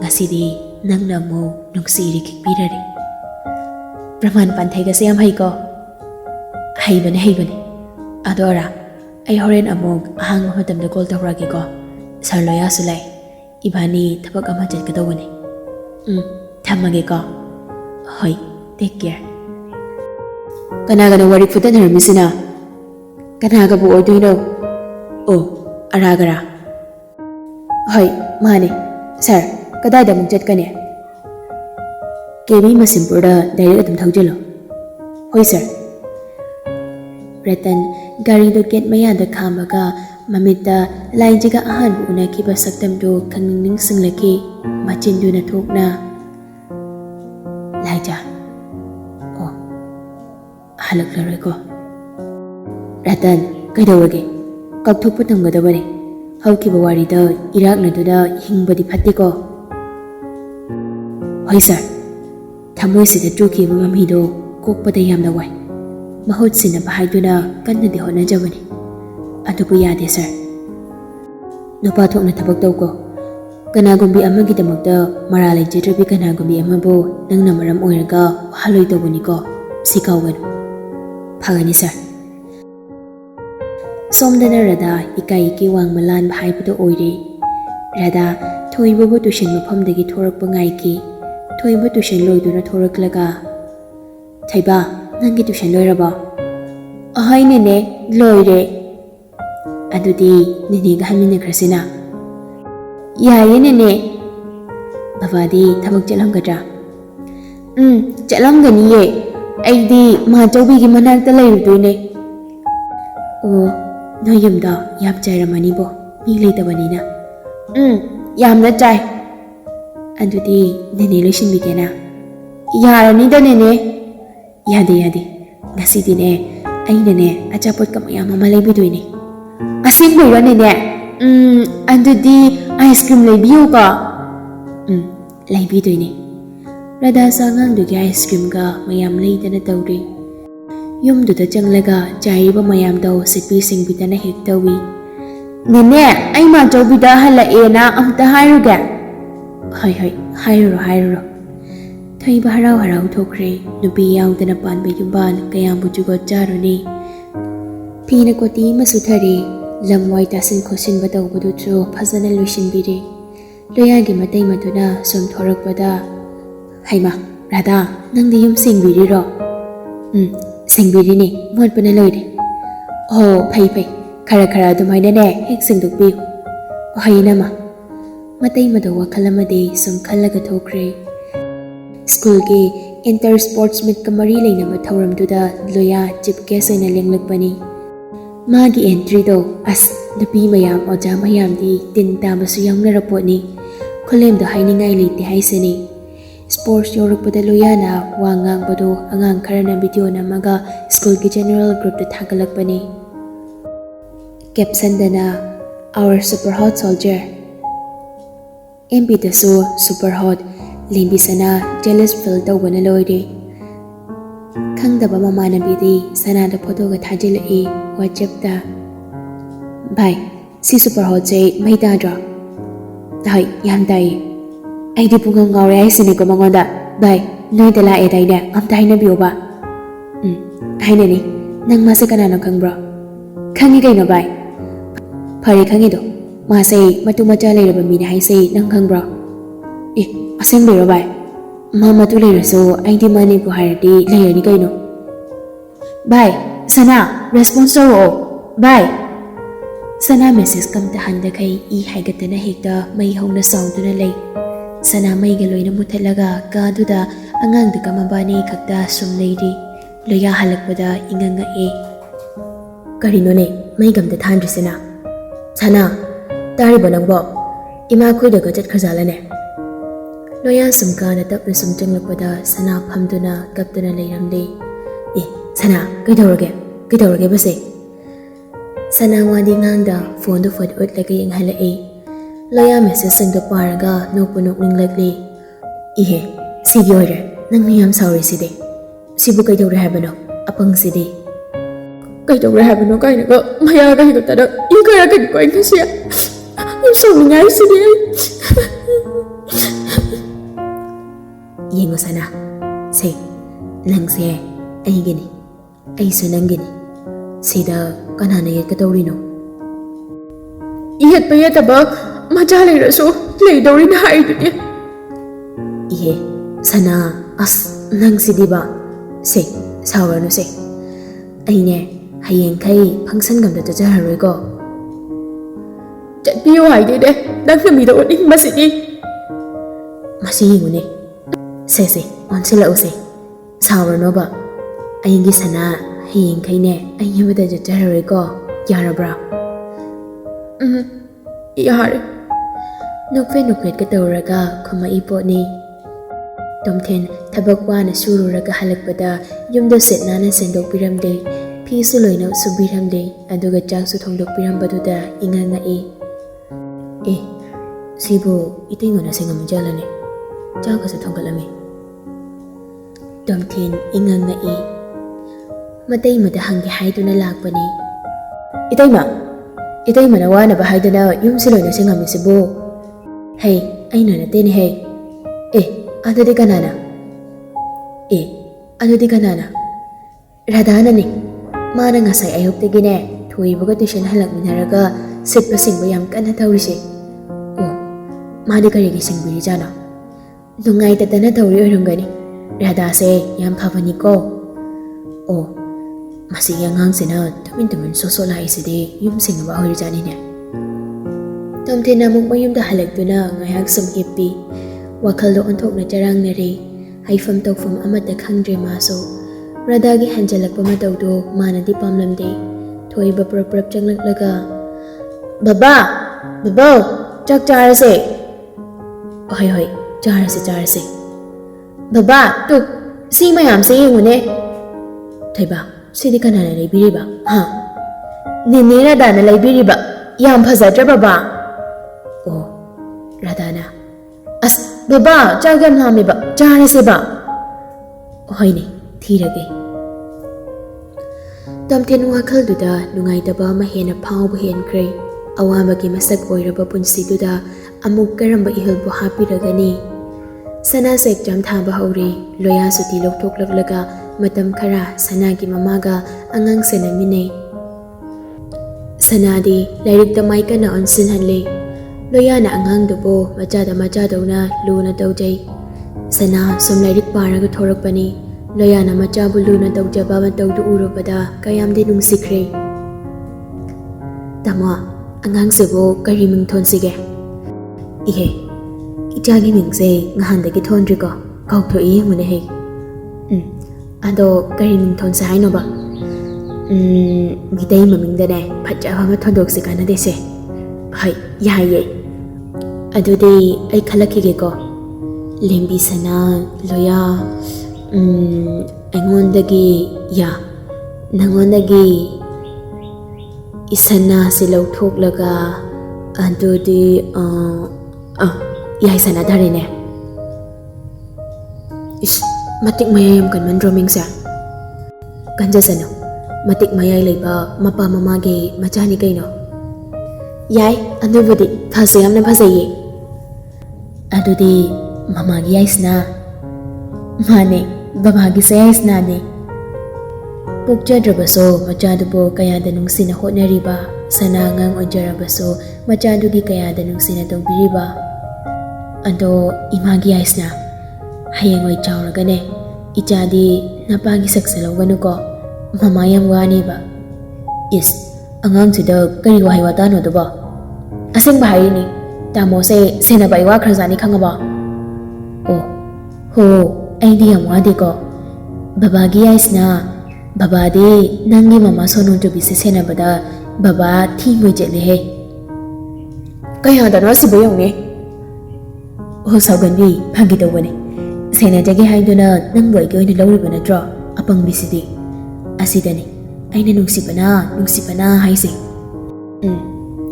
ngasidi nangna mo nungsiri kikpirari Brahman panthai ga siam hai ko haibane adora ai horen among ahang matam da call tawragi ko sarloya sulai ibani thabak ama jet ka dawani thamage ko hoi take care Kanaga wari futan harmisina Kanaga bu oidoino o aragara Hoi mane sir kadai da mung chatkane Kebi Masimpurda direct adum thaujalo Hoi sir Ratan gari do get maya da khamaga mamita lainjiga ahan una kiba saktam do khangning singlaki machin du na thokna laija oh halak larai ko Ratan kaidawage kakthok putam gadabane haukiba wari da irak na du da hingbadi phatti ko Hoi sir Thamoi sida tuki ba mami do kokpada yamna wai mahut sina bahaiduna kanna de hona jabani adubu yade sir nupa thokna thabak daw ko kana gumbi amagi damakta maralai jetrabi kana gumbi amabo nangna maram oiraga haloi tawani ko sikawgan phagani sir somdana rada ikai ki wang malan bhaibudo oire rada thoibubu tuition mafamdagi thorakpa ngai ki thoibu tuition loiduna thoraklaga thaiba nangi tuition loiraba ahai nene loire adudi nene ga hamina krasina yaye nene babadi thabak chalamgadra chalamgani ye aidi ma chaubi gi manakta lairudoine o noyumda yap chairamani bo mi leitabanina yamna chai adudi nene loisinbigena yarani da nene yade ngasi ne ainane achapot kamayam ama leibidoine asin boira nene adudi ice cream leibiyo ka leibidoine rada sangang du ice cream ga mayam leidana tawri yum du da janglaga jaiba mayam daw sitpi sing bitana hek tawi nene ai ma jobida hala ena amta hairuga hai hairo Thaiba harau thokre nupi yaudana panbe yumban kayambu jugo charuni Thina koti masuthari lamwai tasin khosin batau budu chu phazana luisin biri loyagi matai maduna som thorak pada haima rada nangdi yum singbiri ro singbiri ni mod pana loide oh phai khara dumaina ne hek singduk bi haina ma matai madu wakhalamade som khalaga thokre School ki inter sports meet kamari leina ma thauram duda loya chip case ina lenglakbani magi entry do as napi mayam oja mayam di tin ta masu yamna raponi kholem da hainingai leite haisani sports yorukpada loya na wangang badu angang kharana video na maga school ki general group da thagalakbani caption dana our super hot soldier mp da so super hot Limbi sana jealous feel tawbana loire khangdaba mamanabidi sana da photo ga thajilai WhatsApp da bhai si super hot se maida dra dai yam dai ai di punga ngawre ai sini ko mangonda bhai noi da la e dai ne am dai na biyo ba ai ne ni nang ma se kana na khangbra khangi gai no bhai phari khangi do ma se matu macha lai ba mi ne hai se nang khangbra Asing biro bai mama tu lai raso ai di mani ko harati lai ni kai no bai sana response o bai sana message kam ta handa kai I haigatana hekta mai hongna sauduna lai sana mai ga loina muthalaga ka duda angang da kamabani khakta sum leiri loya halakpada inganga e karino ne mai gam da thandrisena sana tari banangbo ima khoi da gajat khazala ne Loya sumkana tapna sumjang lakpada sana phamduna kaptana leiramde sana kaidawrage base sana wadi ngangda phone do fat ut laga yang halai loya message sing do paraga nokpunok ninglakli ihe sigi ore nang miyam sauri side sibu kaidawre habano apang side ꯀꯩꯗꯧꯔꯦ ꯍꯥꯏꯕꯅꯣ ꯀꯥꯏꯅꯒ ꯃꯌꯥꯒ ꯍꯤꯒꯠꯇꯅ ꯏꯀꯥꯏꯔꯛꯀꯅꯤꯀꯣ ꯑꯩ ꯉꯁꯤ ꯌꯥꯝ ꯁꯥꯎꯅꯤꯡꯉꯥꯏꯁꯤꯗꯤ ꯑꯩ ꯌꯦꯡꯉꯣ ꯁꯅꯥ ꯁꯦ ꯅꯪꯁꯦ ꯑꯩꯒꯤꯅꯤ ꯑꯩꯁꯨ ꯅꯪꯒꯤꯅꯤ ꯁꯤꯗ ꯀꯅꯥꯅ ꯌꯦꯠꯀꯗꯧꯔꯤꯅꯣ ꯌꯦꯠꯄ ꯌꯦꯠꯇꯕ ꯃꯆꯥ ꯂꯩꯔꯁꯨ ꯂꯩꯗꯧꯔꯤꯅ ꯍꯥꯏꯗꯨꯗꯤ ꯏꯍꯦ ꯁꯅꯥ ꯑꯁ ꯅꯪꯁꯤꯗꯤꯕ ꯁꯦ ꯁꯥꯎꯔꯅꯨꯁꯦ ꯑꯩꯅꯦ ꯍꯌꯦꯡꯈꯩ ꯐꯪꯁꯟꯒ ꯑꯝꯇ ꯆꯠꯆꯔꯔꯣꯏꯀꯣ ꯆꯠꯄꯤꯌꯨ ꯍꯥꯏꯗꯤꯅꯦ ꯅꯪꯅ ꯃꯤꯗ ꯑꯣꯠꯅꯤꯡꯕꯁꯤꯗꯤ ꯃꯁꯤ ꯌꯦꯡꯉꯨꯅꯦ ꯁꯦ ꯑꯣꯟꯁꯤꯜꯂꯛꯎꯁꯦ ꯁꯥꯎꯔꯅꯣꯕ ꯑꯩꯒꯤ ꯁꯅꯥ ꯍꯌꯦꯡꯈꯩꯅꯦ ꯑꯩ ꯑꯃꯗ ꯆꯠꯆꯔꯔꯣꯏꯀꯣ ꯌꯥꯔꯕ꯭ꯔꯥ ꯌꯥꯔꯦ ꯅꯣꯛꯐꯦꯠꯀ ꯇꯧꯔꯒ ꯈꯨꯝꯃꯛꯏ ꯄꯣꯠꯅꯤ ꯇꯣꯝꯊꯤꯟ ꯊꯕꯛ ꯋꯥꯅ ꯁꯨꯔꯨꯔꯒ ꯍꯜꯂꯛꯄꯗ ꯌꯨꯝꯗ ꯁꯤꯠ ꯅꯥꯟꯅ ꯁꯦꯡꯗꯣꯛꯄꯤꯔꯝꯗꯦ ꯐꯤꯁꯨ ꯂꯣꯏꯅ ꯁꯨꯕꯤꯔꯝꯗꯦ ꯑꯗꯨꯒ ꯆꯥꯛꯁꯨ ꯊꯣꯡꯗꯣꯛꯄꯤꯔꯝꯕꯗꯨꯗ ꯏꯉꯛꯉꯛꯏ ꯁꯤꯕꯨ ꯏꯇꯩꯃꯅ ꯁꯦꯡꯉꯝꯖꯜꯂꯅꯤ ꯆꯥꯛꯀꯁꯨ ꯊꯣꯡꯒꯠꯂꯝꯃꯤ ꯇꯣꯝꯊꯤꯟ ꯏꯉꯛꯉꯛꯏ ꯃꯇꯩꯃꯗ ꯍꯪꯒꯦ ꯍꯥꯏꯗꯨꯅ ꯂꯥꯛꯄꯅꯤ ꯏꯇꯩꯃꯅ ꯋꯥꯅꯕ ꯍꯥꯏꯗꯨꯅ ꯌꯨꯝꯁꯤ ꯂꯣꯏꯅ ꯁꯦꯡꯉꯝꯃꯤꯁꯤꯕꯨ ꯍꯩ ꯑꯩꯅ ꯅꯠꯇꯦꯅꯦ ꯍꯩ ꯑꯗꯨꯗꯤ ꯀꯅꯥꯅ ꯔꯥꯙꯥꯅꯅꯤ ꯃꯥꯅ ꯉꯁꯥꯏ ꯑꯌꯨꯛꯇꯒꯤꯅꯦ ꯊꯣꯏꯕꯒ ꯇꯨꯏꯁꯟ ꯍꯜꯂꯛꯃꯤꯟꯅꯔꯒ ꯁꯤꯠꯄ ꯁꯤꯡꯕ ꯌꯥꯝ ꯀꯟꯅ ꯇꯧꯔꯤꯁꯦ ꯃꯥꯗꯤ ꯀꯔꯤꯒꯤ ꯁꯤꯡꯕꯤꯔꯤꯖꯥꯠꯅꯣ ꯅꯨꯡꯉꯥꯏꯇꯗꯅ ꯇꯧꯔꯤ ꯑꯣꯏꯔꯝꯒꯅꯤ ꯔꯥꯙꯥꯁꯦ ꯌꯥꯝ ꯐꯕꯅꯤꯀꯣ ꯃꯁꯤꯒꯤ ꯑꯉꯥꯡꯁꯤꯅ ꯇꯨꯃꯤꯟ ꯁꯣꯠ ꯂꯥꯛꯏꯁꯤꯗꯤ ꯌꯨꯝ ꯁꯦꯡꯅꯕ ꯑꯣꯏꯔꯤꯖꯥꯠꯅꯤꯅꯦ ꯇꯣꯝꯊꯤꯟ ꯑꯃꯨꯛ ꯃꯌꯨꯝꯗ ꯍꯜꯂꯛꯇꯨꯅ ꯉꯥꯏꯍꯥꯛ ꯁꯨꯝ ꯍꯤꯞꯄꯤ ꯋꯥꯈꯜꯗꯣ ꯑꯣꯟꯊꯣꯛꯅ ꯆꯔꯥꯡꯅꯔꯤ ꯍꯩꯐꯝ ꯇꯧꯐꯝ ꯑꯃꯠꯇ ꯈꯪꯗ꯭ꯔꯦ ꯃꯥꯁꯨ ꯔꯥꯙꯥꯒꯤ ꯍꯟꯖꯜꯂꯛꯄ ꯃꯇꯧꯗꯣ ꯃꯥꯅꯗꯤ ꯄꯥꯝꯂꯝꯗꯦ ꯊꯣꯏꯕ ꯄꯨꯔꯞ ꯆꯪꯂꯛꯂꯒ ꯕꯕꯥꯎ ꯆꯥꯛ ꯆꯥꯔꯁꯦ ꯍꯣꯏ ꯆꯥꯔꯁꯦ ꯕꯕꯥ ꯇꯨꯛ ꯁꯤ ꯃꯌꯥꯝꯁꯦ ꯌꯦꯡꯉꯨꯅꯦ ꯊꯣꯏꯕ ꯁꯤꯗꯤ ꯀꯅꯥꯅ ꯂꯩꯕꯤꯔꯤꯕ ꯅꯦꯅꯦ ꯔꯥꯙꯥꯅ ꯂꯩꯕꯤꯔꯤꯕ ꯌꯥꯝ ꯐꯖꯗ꯭ꯔꯥ ꯕꯕꯥ ꯔꯥꯙꯥꯅ ꯑꯁ ꯕꯕꯥ ꯆꯥꯛ ꯌꯥꯝ ꯂꯥꯝꯃꯦꯕ ꯆꯥꯔꯁꯦꯕ ꯍꯣꯏꯅꯦ ꯊꯤꯔꯒꯦ ꯇꯣꯝꯊꯤꯟ ꯋꯥꯈꯜꯗꯨꯗ ꯅꯨꯡꯉꯥꯏꯇꯕ ꯑꯃ ꯍꯦꯟꯅ ꯐꯥꯎꯕ ꯍꯦꯟꯈ꯭ꯔꯦ ꯑꯋꯥꯕꯒꯤ ꯃꯁꯛ ꯑꯣꯏꯔꯕ ꯄꯨꯟꯁꯤꯗꯨꯗ ꯑꯃꯨꯛ ꯀꯔꯝꯕ ꯏꯍꯨꯜꯕꯨ ꯍꯥꯞꯄꯤꯔꯒꯅꯤ ꯁꯅꯥꯁꯨ ꯑꯦꯛꯖꯥꯝ ꯊꯥꯕ ꯍꯧꯔꯦ ꯂꯣꯌꯥ ꯁꯨꯇꯤ ꯂꯧꯊꯣꯛꯂꯛꯂꯒ ꯃꯇꯝ ꯈꯔ ꯁꯅꯥꯒꯤ ꯃꯃꯥꯒ ꯑꯉꯥꯡ ꯁꯦꯟꯅꯃꯤꯟꯅꯩ ꯁꯅꯥꯗꯤ ꯂꯥꯏꯔꯤꯛꯇ ꯃꯥꯏ ꯀꯟꯅ ꯑꯣꯟꯁꯤꯟꯍꯜꯂꯤ ꯂꯣꯌꯥꯅ ꯑꯉꯥꯡꯗꯨꯕꯨ ꯃꯆꯥꯗꯧꯅ ꯂꯨꯅ ꯇꯧꯖꯩ ꯁꯅꯥ ꯁꯨꯝ ꯂꯥꯏꯔꯤꯛ ꯄꯥꯔꯒ ꯊꯣꯔꯛꯄꯅꯤ ꯂꯣꯌꯥꯅ ꯃꯆꯥꯕꯨ ꯂꯨꯅ ꯇꯧꯖꯕ ꯃꯇꯧꯗꯨ ꯎꯔꯨꯕꯗ ꯀꯌꯥꯝꯗꯤ ꯅꯨꯡꯁꯤꯈ꯭ꯔꯦ ꯇꯥꯃꯣ ꯑꯉꯥꯡꯁꯤꯕꯨ ꯀꯔꯤ ꯃꯤꯡ ꯊꯣꯟꯁꯤꯒꯦ ꯏꯍꯦ ꯏꯆꯥꯒꯤ ꯃꯤꯡꯁꯦ ꯅꯍꯥꯟꯗꯒꯤ ꯊꯣꯟꯗ꯭ꯔꯤꯀꯣ ꯀꯥꯎꯊꯣꯛꯏ ꯌꯦꯡꯉꯨꯅꯦ ꯍꯦ ꯑꯗꯣ ꯀꯔꯤ ꯃꯤꯡ ꯊꯣꯟꯁꯦ ꯍꯥꯏꯅꯣꯕ ꯃꯤꯇꯩ ꯃꯃꯤꯡꯗꯅꯦ ꯐꯖꯕ ꯑꯃ ꯊꯣꯟꯗꯣꯛꯁꯤ ꯀꯥꯟꯅꯗꯦꯁꯦ ꯍꯣꯏ ꯌꯥꯏꯌꯦ ꯑꯗꯨꯗꯤ ꯑꯩ ꯈꯜꯂꯛꯈꯤꯒꯦꯀꯣ ꯂꯦꯝꯕꯤ ꯁꯅꯥ ꯂꯣꯌꯥ ꯑꯩꯉꯣꯟꯗꯒꯤ ꯅꯪꯉꯣꯟꯗꯒꯤ ꯏꯁꯅꯥꯁꯤ ꯂꯧꯊꯣꯛꯂꯒ ꯑꯗꯨꯗꯤ ꯌꯥꯏ ꯁꯥꯟꯅꯊꯔꯦꯅꯦ ꯃꯇꯤꯛ ꯃꯌꯥꯏ ꯌꯥꯝ ꯀꯟꯃꯟꯗ꯭ꯔꯣ ꯃꯤꯡꯁꯦ ꯀꯟꯖꯁꯅꯨ ꯃꯇꯤꯛ ꯃꯌꯥꯏ ꯂꯩꯕ ꯃꯄꯥ ꯃꯃꯥꯒꯤ ꯃꯆꯥꯅꯤ ꯀꯩꯅꯣ ꯌꯥꯏ ꯑꯗꯨꯕꯨꯗꯤ ꯌꯥꯝꯅ ꯐꯖꯩꯌꯦ ꯑꯗꯨꯗꯤ ꯃꯃꯥꯒꯤ ꯌꯥꯏꯁꯅꯥ ꯃꯥꯅꯦ ꯕꯕꯥꯒꯤꯁꯨ ꯌꯥꯏꯁꯅꯥꯅꯦ ꯄꯣꯛꯆꯗ꯭ꯔꯕꯁꯨ ꯃꯆꯥꯗꯨꯕꯨ ꯀꯌꯥꯗ ꯅꯨꯡꯁꯤꯅ ꯍꯣꯠꯅꯔꯤꯕ ꯁꯅꯥ ꯑꯉꯥꯡ ꯑꯣꯏꯖꯔꯕꯁꯨ ꯃꯆꯥꯗꯨꯒꯤ ꯀꯌꯥꯗ ꯅꯨꯡꯁꯤꯅ ꯇꯧꯕꯤꯔꯤꯕ ꯑꯗꯣ ꯏꯃꯥꯒꯤ ꯌꯥꯏꯁꯅꯥ ꯍꯌꯦꯡꯋꯥꯏ ꯆꯥꯎꯔꯒꯅꯦ ꯏꯆꯥꯗꯤ ꯅꯄꯥꯒꯤ ꯁꯛꯁꯦ ꯂꯧꯒꯅꯨꯀꯣ ꯃꯃꯥ ꯌꯥꯝ ꯋꯥꯅꯦꯕ ꯑꯉꯥꯡꯁꯤꯗ ꯀꯔꯤ ꯋꯥꯍꯩ ꯋꯥꯇꯥꯅꯣ ꯑꯗꯨꯕꯣ ꯑꯁꯦꯡꯕ ꯍꯥꯏꯔꯤꯅꯤ ꯇꯥꯃꯣꯁꯦ ꯁꯦꯟꯅꯕ ꯑꯩ ꯋꯥꯈ꯭ꯔꯖꯥꯠꯅꯤ ꯈꯪꯉꯕꯣ ꯍꯣ ꯑꯩꯗꯤ ꯌꯥꯝ ꯋꯥꯗꯦꯀꯣ ꯕꯕꯥꯒꯤ ꯌꯥꯏꯁꯅꯥ ꯕꯕꯥꯗꯤ ꯅꯪꯒꯤ ꯃꯃꯥ ꯁꯣꯅꯣ ꯆꯨꯕꯤꯁꯦ ꯁꯦꯟꯅꯕꯗ ꯕꯕꯥ ꯊꯤꯉꯣꯏ ꯆꯠꯂꯦꯍꯦ ꯀꯌꯥꯗꯅꯣ ꯑꯁꯤꯕ ꯌꯦꯡꯉꯨꯅꯦ ꯁꯥꯎꯒꯟꯕꯤ ꯐꯥꯒꯤ ꯇꯧꯕꯅꯦ ꯁꯦꯟꯅꯖꯒꯦ ꯍꯥꯏꯗꯨꯅ ꯅꯪꯕꯨ ꯑꯩꯒꯤ ꯑꯣꯏꯅ ꯂꯧꯔꯤꯕ ꯅꯠꯇ꯭ꯔꯣ ꯑꯄꯪꯕꯤꯁꯤꯗꯤ ꯑꯁꯤꯗꯅꯤ ꯑꯩꯅ ꯅꯨꯡꯁꯤꯕꯅ ꯍꯥꯏꯁꯦ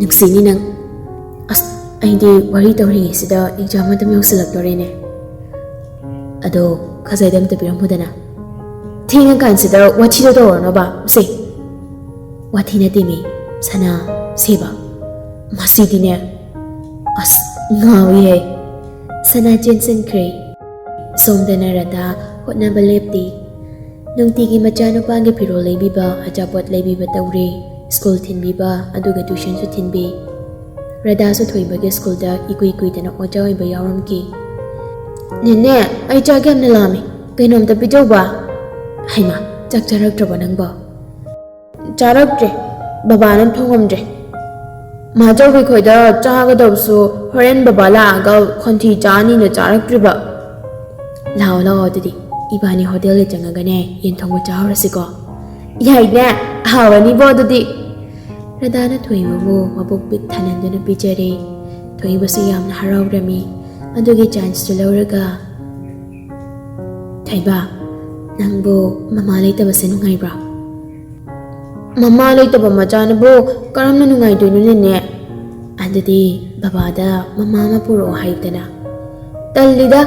ꯅꯨꯡꯁꯤꯅꯤ ꯅꯪ ꯑꯁ ꯑꯩꯗꯤ ꯋꯥꯔꯤ ꯇꯧꯔꯤꯉꯩꯁꯤꯗ ꯑꯦꯛꯖꯥꯝ ꯃꯇꯝ ꯌꯧꯁꯤꯜꯂꯛꯇꯣꯔꯦꯅꯦ ꯑꯗꯣ ꯈꯖꯥꯏꯗ ꯑꯝꯇ ꯄꯤꯔꯝꯃꯨꯗꯅ ꯊꯦꯡꯉꯀꯥꯟꯁꯤꯗ ꯋꯥꯊꯤꯗꯣ ꯇꯧꯔꯅꯣꯕ ꯁꯦ ꯋꯥꯊꯤ ꯅꯠꯇꯦ ꯃꯤ ꯁꯅꯥ ꯁꯤꯕ ꯃꯁꯤꯗꯤꯅꯦ ꯑꯁ ꯉꯥꯎꯏꯍꯦ ꯁꯅꯥ ꯆꯦꯟꯁꯤꯟꯈ꯭ꯔꯦ ꯁꯣꯝꯗꯅ ꯔꯥꯙꯥ ꯍꯣꯠꯅꯕ ꯂꯦꯞꯇꯦ ꯅꯨꯡꯇꯤꯒꯤ ꯃꯆꯥꯅꯨꯄꯥꯒꯤ ꯐꯤꯔꯣꯜ ꯂꯩꯕꯤꯕ ꯑꯆꯥꯄꯣꯠ ꯂꯩꯕꯤꯕ ꯇꯧꯔꯦ ꯁ꯭ꯀꯨꯜ ꯊꯤꯟꯕꯤꯕ ꯑꯗꯨꯒ ꯇ꯭ꯌꯨꯁꯟꯁꯨ ꯊꯤꯟꯕꯤ ꯔꯥꯙꯥꯁꯨ ꯊꯣꯏꯕꯒꯤ ꯁ꯭ꯀꯨꯜꯗ ꯏꯀꯨꯏ ꯀꯨꯏꯗꯅ ꯑꯣꯖꯥ ꯑꯣꯏꯕ ꯌꯥꯎꯔꯝꯈꯤ ꯅꯦꯅꯦ ꯑꯩ ꯆꯥꯛ ꯌꯥꯝꯅ ꯂꯥꯝꯃꯤ ꯀꯩꯅꯣꯝꯇ ꯄꯤꯖꯧꯕ ꯍꯩꯃꯥ ꯆꯥꯛ ꯆꯥꯔꯛꯇ꯭ꯔꯕꯣ ꯅꯪꯕꯣ ꯆꯥꯔꯛꯇ꯭ꯔꯦ ꯕꯕꯥꯅ ꯊꯣꯡꯉꯝꯗ꯭ꯔꯦ ꯃꯥꯆꯧꯕꯤ ꯈꯣꯏꯗ ꯆꯥꯒꯗꯕꯁꯨ ꯍꯣꯔꯦꯟ ꯕꯕꯥ ꯂꯥꯛꯑꯒ ꯈꯣꯟꯊꯤ ꯆꯥꯅꯤꯅ ꯆꯥꯔꯛꯇ꯭ꯔꯤꯕ ꯂꯥꯛꯑꯣ ꯑꯗꯨꯗꯤ ꯏꯕꯥꯅꯤ ꯍꯣꯇꯦꯜꯗ ꯆꯪꯉꯒꯅꯦ ꯌꯦꯟ ꯊꯣꯡꯕ ꯆꯥꯍꯧꯔꯁꯤꯀꯣ ꯌꯥꯏꯅꯦ ꯍꯥꯎꯔꯅꯤꯕꯣ ꯑꯗꯨꯗꯤ ꯔꯥꯙꯥꯅ ꯊꯣꯏꯕꯕꯨ ꯃꯕꯨꯛ ꯄꯤꯛ ꯊꯟꯍꯟꯗꯨꯅ ꯄꯤꯖꯔꯦ ꯊꯣꯏꯕꯁꯨ ꯌꯥꯝꯅ ꯍꯔꯥꯎꯔꯝꯃꯤ ꯑꯗꯨꯒꯤ ꯆꯥꯟꯁꯇꯨ ꯂꯧꯔꯒ ꯊꯣꯏꯕ ꯅꯪꯕꯨ ꯃꯃꯥ ꯂꯩꯇꯕꯁꯦ ꯅꯨꯡꯉꯥꯏꯕ꯭ꯔꯥ ꯃꯃꯥ ꯂꯩꯇꯕ ꯃꯆꯥꯅꯕꯨ ꯀꯔꯝꯅ ꯅꯨꯡꯉꯥꯏꯗꯣꯏꯅꯣ ꯅꯦꯅꯦ ꯑꯗꯨꯗꯤ ꯕꯕꯥꯗ ꯃꯃꯥ ꯑꯃ ꯄꯨꯔꯛꯑꯣ ꯍꯥꯏꯌꯨꯗꯅ ꯇꯜꯂꯤꯗ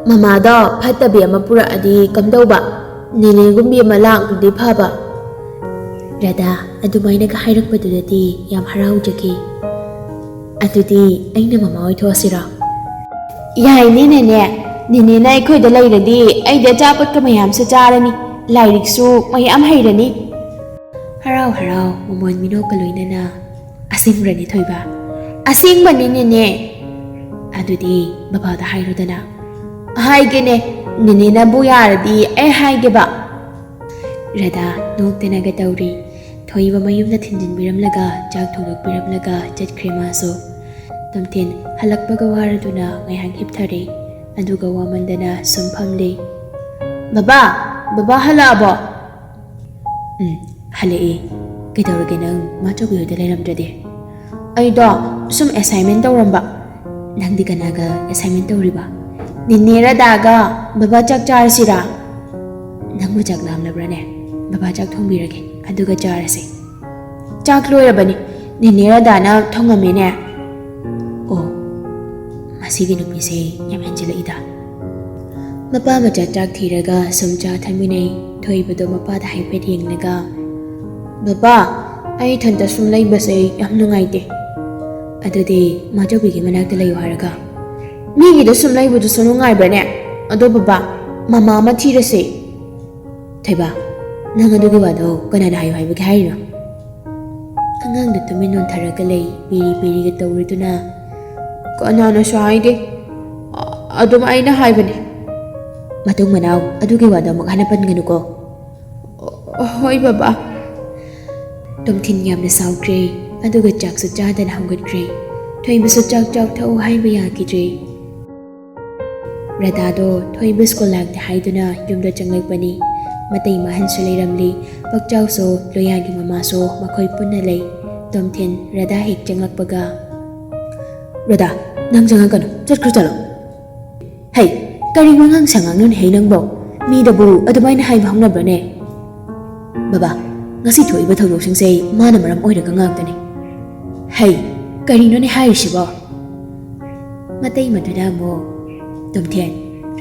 ꯃꯃꯥꯗꯣ ꯐꯠꯇꯕꯤ ꯑꯃ ꯄꯨꯔꯛꯑꯗꯤ ꯀꯝꯗꯧꯕ ꯅꯦꯅꯦꯒꯨꯝꯕꯤ ꯑꯃ ꯂꯥꯛꯂꯗꯤ ꯐꯕ ꯔꯥꯙꯥ ꯑꯗꯨꯃꯥꯏꯅꯒ ꯍꯥꯏꯔꯛꯄꯗꯨꯗꯗꯤ ꯌꯥꯝ ꯍꯔꯥꯎꯖꯈꯤ ꯑꯗꯨꯗꯤ ꯑꯩꯅ ꯃꯃꯥ ꯑꯣꯏꯊꯣꯛꯑꯁꯤꯔꯣ ꯌꯥꯏꯅꯦ ꯅꯦꯅꯦ ꯅꯦꯅꯦꯅ ꯑꯩꯈꯣꯏꯗ ꯂꯩꯔꯗꯤ ꯑꯩꯗꯤ ꯑꯆꯥꯄꯣꯠꯀ ꯃꯌꯥꯝꯁꯨ ꯆꯥꯔꯅꯤ ꯂꯥꯏꯔꯤꯛꯁꯨ ꯃꯌꯥꯝ ꯍꯩꯔꯅꯤ ꯍꯔꯥꯎ ꯍꯔꯥꯎ ꯃꯃꯣꯟ ꯃꯤꯅꯣꯛꯀ ꯂꯣꯏꯅꯅ ꯑꯁꯦꯡꯕꯅꯤ ꯊꯣꯏꯕ ꯑꯁꯦꯡꯕꯅꯤ ꯅꯦꯅꯦ ꯑꯗꯨꯗꯤ ꯕꯕꯥꯗ ꯍꯥꯏꯔꯣꯗꯅ ꯍꯥꯏꯒꯦꯅꯦ ꯅꯦꯅꯦꯅꯕꯨ ꯌꯥꯔꯗꯤ ꯑꯩ ꯍꯥꯏꯒꯦꯕ ꯔꯥꯙꯥ ꯅꯣꯛꯇꯅꯒ ꯇꯧꯔꯤ ꯊꯣꯏꯕ ꯃꯌꯨꯝꯗ ꯊꯤꯟꯖꯤꯟꯕꯤꯔꯝꯂꯒ ꯆꯥꯛ ꯊꯣꯡꯗꯣꯛꯄꯤꯔꯝꯂꯒ ꯆꯠꯈ꯭ꯔꯦ ꯃꯥꯁꯨ ꯇꯣꯝꯊꯤꯟ ꯍꯜꯂꯛꯄꯒ ꯋꯥꯔꯗꯨꯅ ꯉꯥꯏꯍꯥꯛ ꯍꯤꯞꯊꯔꯦ ꯑꯗꯨꯒ ꯋꯥꯃꯟꯗꯅ ꯁꯨꯝ ꯐꯝꯂꯦ ꯕꯕꯥ ꯍꯜꯂꯛꯑꯕꯣ ꯍꯜꯂꯛꯑꯦ ꯀꯩꯗꯧꯔꯒꯦ ꯅꯪ ꯃꯥꯆꯧꯕꯤ ꯍꯣꯏꯗ ꯂꯩꯔꯝꯗ꯭ꯔꯗꯤ ꯑꯩꯗꯣ ꯁꯨꯝ ꯑꯦꯁꯥꯏꯟꯃꯦꯟ ꯇꯧꯔꯝꯕ ꯅꯪꯗꯤ ꯀꯅꯥꯒ ꯑꯦꯁꯥꯏꯟꯃꯦꯟ ꯇꯧꯔꯤꯕ ꯅꯦꯅꯦ ꯔꯥꯙꯥꯒ ꯕꯕꯥ ꯆꯥꯛ ꯆꯥꯔꯁꯤꯔꯥ ꯅꯪꯕꯨ ꯆꯥꯛ ꯂꯥꯝꯂꯕ꯭ꯔꯅꯦ ꯕꯕꯥ ꯆꯥꯛ ꯊꯣꯡꯕꯤꯔꯒꯦ ꯑꯗꯨꯒ ꯆꯥꯔꯁꯤ ꯆꯥꯛ ꯂꯣꯏꯔꯕꯅꯤ ꯅꯦꯅꯦ ꯔꯥꯙꯥꯅ ꯊꯣꯡꯉꯝꯃꯦꯅꯦ ꯑꯣ ꯃꯁꯤꯒꯤ ꯅꯨꯄꯤꯁꯦ ꯌꯥꯝ ꯍꯦꯟꯖꯤꯜꯂꯛꯏꯗ ꯃꯄꯥ ꯃꯆꯥ ꯆꯥꯛ ꯊꯤꯔꯒ ꯁꯨꯝ ꯆꯥ ꯊꯛꯃꯤꯟꯅꯩ ꯊꯣꯏꯕꯗꯣ ꯃꯄꯥꯗ ꯍꯥꯏꯐꯦꯠ ꯌꯦꯡꯂꯒ ꯕꯕꯥ ꯑꯩ ꯏꯊꯟꯇ ꯁꯨꯝ ꯂꯩꯕꯁꯦ ꯌꯥꯝ ꯅꯨꯡꯉꯥꯏꯇꯦ ꯑꯗꯨꯗꯤ ꯃꯥꯆꯧꯕꯤꯒꯤ ꯃꯅꯥꯛꯇ ꯂꯩꯌꯨ ꯍꯥꯏꯔꯒ ꯃꯤꯒꯤꯗ ꯁꯨꯝ ꯂꯩꯕꯗꯨꯁꯨ ꯅꯨꯡꯉꯥꯏꯕ꯭ꯔꯅꯦ ꯑꯗꯣ ꯕꯕꯥ ꯃꯃꯥ ꯑꯃ ꯊꯤꯔꯁꯦ ꯊꯣꯏꯕ ꯅꯪ ꯑꯗꯨꯒꯤ ꯋꯥꯗꯣ ꯀꯅꯥꯅ ꯍꯥꯏꯌꯨ ꯍꯥꯏꯕꯒꯤ ꯍꯥꯏꯔꯤꯅꯣ ꯑꯉꯥꯡꯗ ꯇꯨꯃꯤꯟ ꯅꯣꯟꯊꯔꯒ ꯂꯩ ꯄꯤꯔꯤ ꯄꯤꯔꯤꯒ ꯇꯧꯔꯤꯗꯨꯅ ꯀꯅꯥꯅꯁꯨ ꯍꯥꯏꯗꯦ ꯑꯗꯨꯝ ꯑꯩꯅ ꯍꯥꯏꯕꯅꯦ ꯃꯇꯨꯡ ꯃꯅꯥꯎ ꯑꯗꯨꯒꯤ ꯋꯥꯗꯣ ꯑꯃꯨꯛ ꯍꯟꯅ ꯄꯟꯒꯅꯨꯀꯣ ꯍꯣꯏ ꯕꯕꯥ ꯇꯣꯝꯊꯤꯟ ꯌꯥꯝꯅ ꯁꯥꯎꯈ꯭ꯔꯦ ꯑꯗꯨꯒ ꯆꯥꯛꯁꯨ ꯆꯥꯗꯅ ꯍꯧꯒꯠꯈ꯭ꯔꯦ ꯊꯣꯏꯕꯁꯨ ꯆꯥꯛ ꯊꯛꯎ ꯍꯥꯏꯕ ꯌꯥꯈꯤꯗ꯭ꯔꯦ ꯔꯥꯙꯥꯗꯣ ꯊꯣꯏꯕ ꯁ꯭ꯀꯨꯜ ꯂꯥꯛꯇꯦ ꯍꯥꯏꯗꯨꯅ ꯌꯨꯝꯗ ꯆꯪꯂꯛꯄꯅꯤ ꯃꯇꯩ ꯃꯍꯟꯁꯨ ꯂꯩꯔꯝꯂꯤ ꯄꯛꯆꯥꯎꯁꯨ ꯂꯣꯌꯥꯒꯤ ꯃꯃꯥꯁꯨ ꯃꯈꯣꯏ ꯄꯨꯟꯅ ꯂꯩ ꯇꯣꯝꯊꯤꯟ ꯔꯥꯙꯥ ꯍꯦꯛ ꯆꯪꯂꯛꯄꯒ ꯔꯥꯙꯥ ꯅꯪ ꯆꯪꯉꯛꯀꯅꯨ ꯆꯠꯈ꯭ꯔꯣ ꯆꯠꯂꯣ ꯍꯩ ꯀꯔꯤ ꯋꯥꯉꯥꯡ ꯁꯉꯥꯡꯅꯣꯅꯦ ꯍꯩ ꯅꯪꯕꯣ ꯃꯤꯗꯕꯨ ꯑꯗꯨꯃꯥꯏꯅ ꯍꯥꯏꯕ ꯍꯧꯅꯕ꯭ꯔꯅꯦ ꯕꯕꯥ ꯉꯁꯤ ꯊꯣꯛꯏꯕ ꯊꯧꯗꯣꯛꯁꯤꯡꯁꯦ ꯃꯥꯅ ꯃꯔꯝ ꯑꯣꯏꯔꯒ ꯉꯥꯛꯇꯅꯤ ꯍꯩ ꯀꯔꯤꯅꯣꯅꯦ ꯍꯥꯏꯔꯤꯁꯤꯕꯣ ꯃꯇꯩ ꯃꯗꯨꯅ ꯑꯃꯨꯛ ꯇꯣꯝꯊꯤꯟ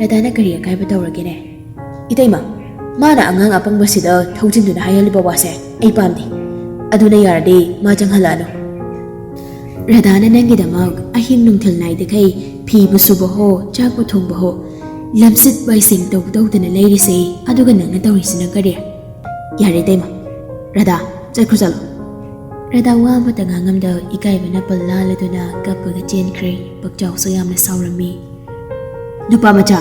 ꯔꯥꯙꯥꯅ ꯀꯔꯤ ꯑꯀꯥꯏꯕ ꯇꯧꯔꯒꯦꯅꯦ ꯏꯇꯩꯃ ꯃꯥꯅ ꯑꯉꯥꯡ ꯑꯄꯪꯕꯁꯤꯗ ꯊꯧꯖꯤꯟꯗꯨꯅ ꯍꯥꯏꯍꯜꯂꯤꯕ ꯋꯥꯁꯦ ꯑꯩ ꯄꯥꯝꯗꯦ ꯑꯗꯨꯅ ꯌꯥꯔꯗꯤ ꯃꯥ ꯆꯪꯍꯜꯂꯛꯑꯅꯨ ꯔꯥꯙꯥꯅ ꯅꯪꯒꯤꯗꯃꯛ ꯑꯍꯤꯡ ꯅꯨꯡꯊꯤꯜ ꯅꯥꯏꯗꯈꯩ ꯐꯤꯕꯨ ꯁꯨꯕ ꯍꯣ ꯆꯥꯛꯄꯨ ꯊꯣꯡꯕ ꯍꯣ ꯂꯝꯁꯤꯠ ꯋꯥꯏꯁꯤꯡ ꯇꯧꯗꯅ ꯂꯩꯔꯤꯁꯦ ꯑꯗꯨꯒ ꯅꯪꯅ ꯇꯧꯔꯤꯁꯤꯅ ꯀꯔꯤ ꯌꯥꯔꯦ ꯏꯇꯩꯃ ꯔꯥꯙꯥ ꯆꯠꯈ꯭ꯔꯣ ꯆꯠꯂꯣ ꯔꯥꯙꯥ ꯋꯥ ꯑꯃꯇ ꯉꯥꯡꯉꯝꯗ ꯏꯀꯥꯏꯕꯅ ꯄꯜ ꯂꯥꯜꯂꯗꯨꯅ ꯀꯞꯄꯒ ꯆꯦꯟꯈ꯭ꯔꯦ ꯄꯛꯆꯥꯎꯁꯨ ꯌꯥꯝꯅ ꯁꯥꯎꯔꯝꯃꯤ ꯅꯨꯄꯥ ꯃꯆꯥ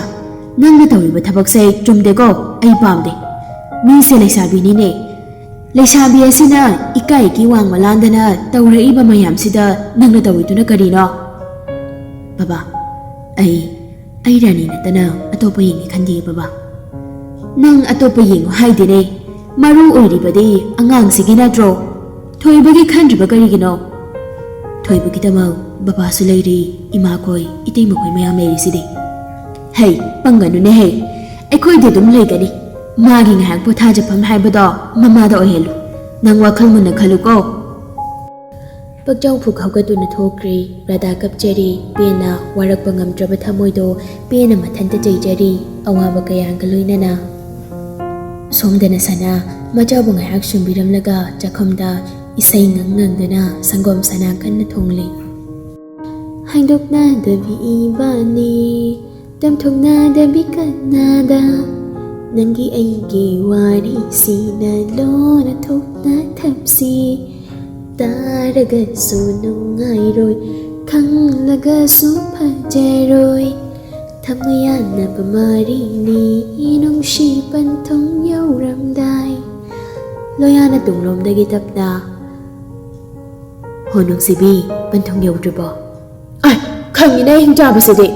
ꯅꯪꯅ ꯇꯧꯔꯤꯕ ꯊꯕꯛꯁꯦ ꯆꯨꯝꯗꯦꯀꯣ ꯑꯩ ꯄꯥꯝꯗꯦ ꯃꯤꯁꯦ ꯂꯩꯁꯥꯕꯤꯅꯤꯅꯦ ꯂꯩꯁꯥꯕꯤ ꯑꯁꯤꯅ ꯏꯀꯥꯏꯒꯤ ꯋꯥꯡꯃ ꯂꯥꯟꯗꯅ ꯇꯧꯔꯛꯏꯕ ꯃꯌꯥꯝꯁꯤꯗ ꯅꯪꯅ ꯇꯧꯔꯤꯗꯨꯅ ꯀꯔꯤꯅꯣ ꯕꯕꯥ ꯑꯩ ꯔꯥꯅꯤ ꯅꯠꯇꯅ ꯑꯇꯣꯞꯄ ꯌꯦꯡꯒꯦ ꯈꯟꯗꯦ ꯕꯕꯥ ꯅꯪ ꯑꯇꯣꯞꯄ ꯌꯦꯡꯉꯨ ꯍꯥꯏꯗꯦꯅꯦ ꯃꯔꯨ ꯑꯣꯏꯔꯤꯕꯗꯤ ꯑꯉꯥꯡꯁꯤꯒꯤ ꯅꯠꯇ꯭ꯔꯣ ꯊꯣꯏꯕꯒꯤ ꯈꯟꯗ꯭ꯔꯤꯕ ꯀꯔꯤꯒꯤꯅꯣ ꯊꯣꯏꯕꯒꯤꯗꯃꯛ ꯕꯕꯥꯁꯨ ꯂꯩꯔꯤ ꯏꯃꯥꯈꯣꯏ ꯏꯇꯩꯃꯈꯣꯏ ꯃꯌꯥꯝ ꯂꯩꯔꯤꯁꯤꯗꯤ ꯍꯩ ꯄꯪꯒꯅꯨꯅꯦ ꯍꯩ ꯑꯩꯈꯣꯏꯗꯤ ꯑꯗꯨꯝ ꯂꯩꯒꯅꯤ ꯃꯥꯒꯤ ꯉꯥꯏꯍꯥꯛ ꯄꯣꯊꯥꯖꯐꯝ ꯍꯥꯏꯕꯗꯣ ꯃꯃꯥꯗ ꯑꯣꯏꯍꯜꯂꯨ ꯅꯪ ꯋꯥꯈꯜ ꯃꯨꯟꯅ ꯈꯜꯂꯨꯀꯣ ꯄꯛꯆꯥꯎ ꯐꯨꯛ ꯍꯧꯒꯠꯇꯨꯅ ꯊꯣꯛꯈ꯭ꯔꯦ ꯔꯥꯙꯥ ꯀꯞꯆꯔꯤ ꯄꯦꯟꯅ ꯋꯥꯔꯛꯄ ꯉꯝꯗ꯭ꯔꯕ ꯊꯃꯣꯏꯗꯣ ꯄꯦꯟꯅ ꯃꯊꯟꯇ ꯆꯩꯖꯔꯤ ꯑꯋꯥꯕ ꯀꯌꯥꯒ ꯂꯣꯏꯅꯅ ꯁꯣꯝꯗꯅ ꯁꯅꯥ ꯃꯆꯥꯕꯨ ꯉꯥꯏꯍꯥꯛ ꯁꯨꯝꯕꯤꯔꯝꯂꯒ ꯆꯥꯛꯈꯨꯝꯗ ꯏꯁꯩ ꯉꯪꯗꯨꯅ ꯁꯪꯒꯣꯝ ꯁꯅꯥ ꯀꯟꯅ ꯊꯣꯡꯂꯤ. ꯍꯥꯏꯗꯣꯛꯅꯗꯕꯤ ꯏꯕꯥꯅꯤ ꯇꯝꯊꯣꯛꯅꯗꯕꯤ ꯀꯅꯥꯗ ꯅꯪꯒꯤ ꯑꯩꯒꯤ ꯋꯥꯔꯤꯁꯤꯅ ꯂꯣꯟꯅ ꯊꯣꯛꯅ ꯊꯝꯁꯤ. ꯇꯥꯔꯒꯁꯨ ꯅꯨꯡꯉꯥꯏꯔꯣꯏ ꯈꯪꯂꯒꯁꯨ ꯐꯖꯔꯣꯏ ꯊꯃꯣꯏ ꯌꯥꯟꯅꯕ ꯃꯔꯤꯅꯤ ꯅꯨꯡꯁꯤ ꯄꯟꯊꯨꯡ ꯌꯧꯔꯝꯗꯥꯏ. ꯂꯣꯌꯥꯅ ꯇꯨꯡꯂꯣꯝꯗꯒꯤ ꯇꯞꯅ ꯍꯣ ꯅꯨꯡꯁꯤꯕꯤ ꯄꯟꯊꯨꯡ ꯌꯧꯗ꯭ꯔꯤꯕꯣ? ꯑꯥꯏ ꯈꯪꯉꯤꯅꯦ ꯍꯤꯡꯆꯥꯕꯁꯤꯗꯤ.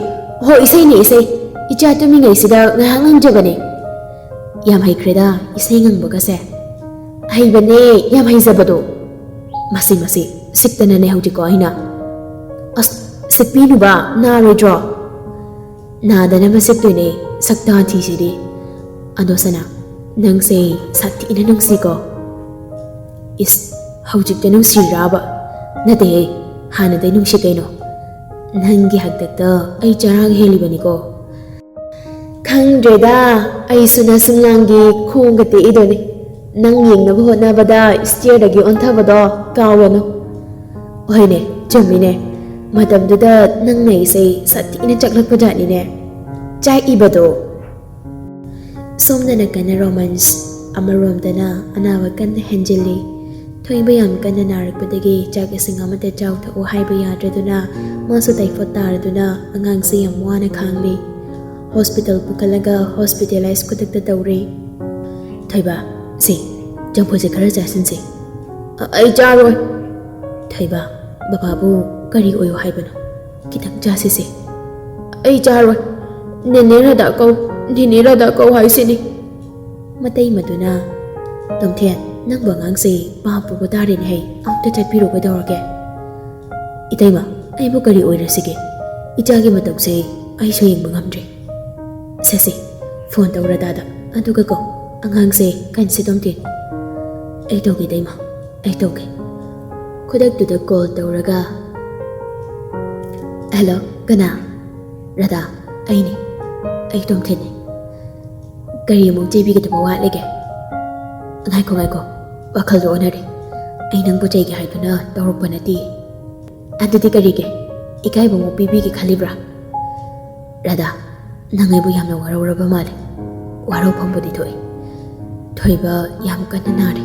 ꯍꯣ ꯏꯁꯩꯅꯤ ꯏꯁꯩ. ꯏꯆꯥ ꯇꯨꯝꯃꯤꯉꯩꯁꯤꯗ ꯉꯥꯏꯍꯥꯛ ꯉꯪꯖꯕꯅꯦ. ꯌꯥꯝ ꯍꯩꯈ꯭ꯔꯦꯗ ꯏꯁꯩ ꯉꯪꯕꯒꯁꯦ. ꯍꯩꯕꯅꯦ ꯌꯥꯝ ꯍꯩꯖꯕꯗꯣ. ꯃꯁꯤ ꯁꯤꯛꯇꯅꯅꯦ ꯍꯧꯖꯤꯛꯀꯣ ꯑꯩꯅ. ꯑꯁ ꯁꯤꯛꯄꯤꯅꯨꯕ ꯅꯥꯔꯣꯏꯗ꯭ꯔꯣ? ꯅꯥꯗꯅꯕ ꯁꯤꯛꯇꯣꯏꯅꯦ ꯁꯛꯇꯥ ꯊꯤꯁꯤꯗꯤ. ꯑꯗꯣ ꯁꯅꯥ ꯅꯪꯁꯦ ꯁꯥꯊꯤꯅ ꯅꯨꯡꯁꯤꯀꯣ. ꯏꯁ ꯍꯧꯖꯤꯛꯇ ꯅꯨꯡꯁꯤꯔꯥꯕ? ꯅꯠꯇꯦꯍꯦ ꯍꯥꯟꯅꯗꯩ ꯅꯨꯡꯁꯤ ꯀꯩꯅꯣ. ꯅꯪꯒꯤ ꯍꯛꯇꯛꯇ ꯑꯩ ꯆꯔꯥꯡ ꯍꯦꯜꯂꯤꯕꯅꯤꯀꯣ. ꯈꯪꯗ꯭ꯔꯦꯗ ꯑꯩꯁꯨ ꯅꯁꯨꯝꯂꯥꯡꯒꯤ ꯈꯣꯡꯒ ꯇꯦꯛꯏꯗꯨꯅꯤ. ꯅꯪ ꯌꯦꯡꯅꯕ ꯍꯣꯠꯅꯕꯗ ꯁ꯭ꯇꯤꯌꯔꯗꯒꯤ ꯑꯣꯟꯊꯕꯗꯣ ꯀꯥꯎꯒꯅꯨ. ꯍꯣꯏꯅꯦ ꯆꯨꯝꯃꯤꯅꯦ. ꯃꯇꯝꯗꯨꯗ ꯅꯪꯅ ꯑꯩꯁꯦ ꯁꯥꯊꯤꯅ ꯆꯛꯂꯛꯄꯖꯥꯠꯅꯤꯅꯦ. ꯆꯥꯛꯏꯕꯗꯣ. ꯁꯣꯝꯗꯅ ꯀꯟꯅ ꯔꯣꯃꯥꯟꯁ ꯑꯃꯔꯣꯝꯗꯅ ꯑꯅꯥꯕ ꯀꯟꯅ ꯍꯦꯟꯖꯤꯜꯂꯤ. ꯊꯣꯏꯕ ꯌꯥꯝ ꯀꯟꯅ ꯅꯥꯔꯛꯄꯗꯒꯤ ꯆꯥꯛ ꯏꯁꯤꯡ ꯑꯃꯠꯇ ꯆꯥꯎꯊꯣꯛꯎ ꯍꯥꯏꯕ ꯌꯥꯗ꯭ꯔꯗꯨꯅ ꯃꯥꯁꯨ ꯇꯥꯏꯐꯣꯠ ꯇꯥꯔꯗꯨꯅ ꯑꯉꯥꯡꯁꯦ ꯌꯥꯝ ꯋꯥꯅ ꯈꯥꯡꯂꯤ. ꯍꯣꯁꯄꯤꯇꯥꯜ ꯄꯨꯈꯠꯂꯒ ꯍꯣꯁꯄꯤꯇꯥꯂꯥꯏꯁ ꯈꯨꯗꯛꯇ ꯇꯧꯔꯤ. ꯊꯣꯏꯕ ꯁꯤ ꯆꯝꯐꯨꯠꯁꯦ ꯈꯔ ꯆꯥꯁꯤꯟꯁꯤ. ꯑꯩ ꯆꯥꯔꯣꯏ. ꯊꯣꯏꯕ ꯕꯕꯥꯕꯨ ꯀꯔꯤ ꯑꯣꯏꯌꯨ ꯍꯥꯏꯕꯅꯣ? ꯈꯤꯇꯪ ꯆꯥꯁꯤꯁꯦ. ꯑꯩ ꯆꯥꯔꯣꯏ. ꯅꯦꯅꯦ ꯔꯥꯙꯥ ꯀꯧ. ꯅꯦꯅꯦ ꯔꯥꯙꯥ ꯀꯧ ꯍꯥꯏꯁꯤꯅꯤ. ꯃꯇꯩ ꯃꯗꯨꯅ ꯇꯣꯝꯊꯦꯟ ꯅꯪꯕꯨ ꯑꯉꯥꯡꯁꯦ ꯄꯥꯞ ꯄꯨꯕ ꯇꯥꯔꯦꯅꯦ ꯍꯩ. ꯑꯝꯇ ꯆꯠꯄꯤꯔꯣ ꯀꯩꯗꯧꯔꯒꯦ? ꯏꯇꯩꯃ ꯑꯩꯕꯨ ꯀꯔꯤ ꯑꯣꯏꯔꯁꯤꯒꯦ? ꯏꯆꯥꯒꯤ ꯃꯇꯧꯁꯦ ꯑꯩꯁꯨ ꯌꯦꯡꯕ ꯉꯝꯗ꯭ꯔꯦ. ꯁꯦ ꯐꯣꯟ ꯇꯧ ꯔꯥꯙꯥꯗ ꯑꯗꯨꯒ ꯀꯧ ꯑꯉꯥꯡꯁꯦ ꯀꯟꯁꯤ ꯇꯣꯝꯊꯦꯟ. ꯑꯩ ꯇꯧꯒꯦ ꯏꯇꯩꯃ ꯑꯩ ꯇꯧꯒꯦ. ꯈꯨꯗꯛꯇꯨꯗ ꯀꯣꯜ ꯇꯧꯔꯒ ꯍꯦꯜꯂꯣ ꯀꯅꯥ? ꯔꯥꯙꯥ ꯑꯩꯅꯤ. ꯑꯩ ꯇꯣꯝꯊꯦꯟꯅꯤ. ꯀꯔꯤ ꯑꯃꯨꯛ ꯆꯩꯕꯤꯒꯗꯕ ꯋꯥꯠꯂꯤꯒꯦ? ꯉꯥꯏꯈꯣ ꯋꯥꯈꯜꯗꯣ ꯑꯣꯟꯅꯔꯦ. ꯑꯩ ꯅꯪꯕꯨ ꯆꯩꯒꯦ ꯍꯥꯏꯗꯨꯅ ꯇꯧꯔꯛꯄ ꯅꯠꯇꯦ. ꯑꯗꯨꯗꯤ ꯀꯔꯤꯒꯤ? ꯏꯀꯥꯏꯕ ꯑꯃꯨꯛ ꯄꯤꯕꯤꯒꯦ ꯈꯜꯂꯤꯕ꯭ꯔꯥ? ꯔꯥꯙꯥ ꯅꯪ ꯑꯩꯕꯨ ꯌꯥꯝꯅ ꯋꯥꯔꯧꯔꯕ ꯃꯥꯜꯂꯦ. ꯋꯥꯔꯧꯐꯝꯕꯨꯗꯤ ꯊꯣꯛꯏ. ꯊꯣꯏꯕ ꯌꯥꯝ ꯀꯟꯅ ꯅꯥꯔꯦ.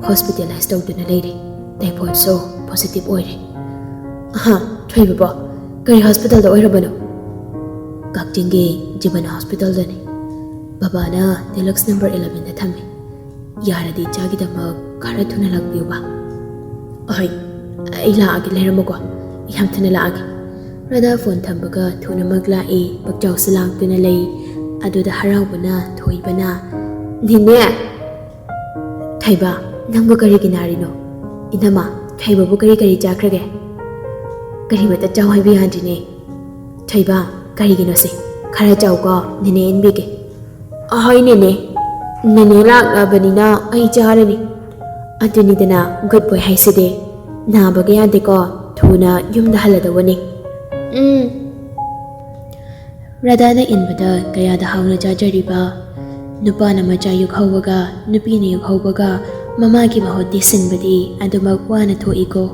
ꯍꯣꯁꯄꯤꯇꯥꯂꯥꯏꯁ ꯇꯧꯗꯨꯅ ꯂꯩꯔꯦ. ꯇꯥꯏꯐꯣꯏꯗꯁꯨ ꯄꯣꯖꯤꯇꯤꯚ ꯑꯣꯏꯔꯦ. ꯊꯣꯏꯕꯕꯣ ꯀꯔꯤ ꯍꯣꯁꯄꯤꯇꯥꯜꯗ ꯑꯣꯏꯔꯕꯅꯣ? ꯀꯛꯆꯤꯡꯒꯤ ꯖꯤꯕꯟ ꯍꯣꯁꯄꯤꯇꯥꯜꯗꯅꯤ. ꯕꯕꯥꯅ ꯗꯦꯂꯛꯁ ꯅꯝꯕꯔ 11ꯗ ꯊꯝꯃꯤ. ꯌꯥꯔꯗꯤ ꯏꯆꯥꯒꯤꯗꯃꯛ ꯈꯔ ꯊꯨꯅ ꯂꯥꯛꯄꯤꯌꯨꯕ. ꯑꯍꯣꯏ ꯑꯩ ꯂꯥꯛꯑꯒꯦ ꯂꯩꯔꯝꯃꯨꯀꯣ. ꯌꯥꯝ ꯊꯨꯅ ꯂꯥꯛꯑꯒꯦ. ꯔꯥꯙꯥ ꯐꯣꯟ ꯊꯝꯕꯒ ꯊꯨꯅꯃꯛ ꯂꯥꯛꯏ. ꯄꯛꯆꯥꯎꯁꯨ ꯂꯥꯛꯇꯨꯅ ꯂꯩ. ꯑꯗꯨꯗ ꯍꯔꯥꯎꯕꯅ ꯊꯣꯏꯕꯅ ꯅꯦꯅꯦ. ꯊꯣꯏꯕ ꯅꯪꯕꯨ ꯀꯔꯤꯒꯤ ꯅꯥꯔꯤꯅꯣ? ꯏꯅꯝꯃ ꯊꯣꯏꯕꯕꯨ ꯀꯔꯤ ꯆꯥꯈ꯭ꯔꯒꯦ? ꯀꯔꯤꯃꯠꯇ ꯆꯥꯎ ꯍꯥꯏꯕ ꯌꯥꯗ꯭ꯔꯤꯅꯦ. ꯊꯣꯏꯕ ꯀꯔꯤꯒꯤꯅꯣ ꯁꯤ? ꯈꯔ ꯆꯥꯎꯀꯣ ꯅꯦꯅꯦ ꯏꯟꯕꯤꯒꯦ. ꯑꯍꯣꯏ ꯅꯦꯅꯦ. ꯅꯦꯅꯦ ꯂꯥꯛꯂꯕꯅꯤꯅ ꯑꯩ ꯆꯥꯔꯅꯤ. ꯑꯗꯨꯅꯤꯗꯅ ꯒꯨꯗ ꯕꯣꯏ ꯍꯥꯏꯁꯤꯗꯤ. ꯅꯥꯕꯒ ꯌꯥꯗꯦꯀꯣ. ꯊꯨꯅ ꯌꯨꯝꯗ ꯍꯜꯂꯗꯧꯕꯅꯤ. ꯔꯥꯙꯥꯅ ꯏꯟꯕꯗ ꯀꯌꯥꯗ ꯍꯥꯎꯅ ꯆꯥꯖꯔꯤꯕ. ꯅꯨꯄꯥꯅ ꯃꯆꯥ ꯌꯣꯛꯍꯧꯕꯒ ꯅꯨꯄꯤꯅ ꯌꯣꯛꯍꯧꯕꯒ ꯃꯃꯥꯒꯤ ꯃꯍꯨꯠꯇꯤ ꯁꯤꯟꯕꯗꯤ ꯑꯗꯨꯃꯛ ꯋꯥꯅ ꯊꯣꯛꯏꯀꯣ.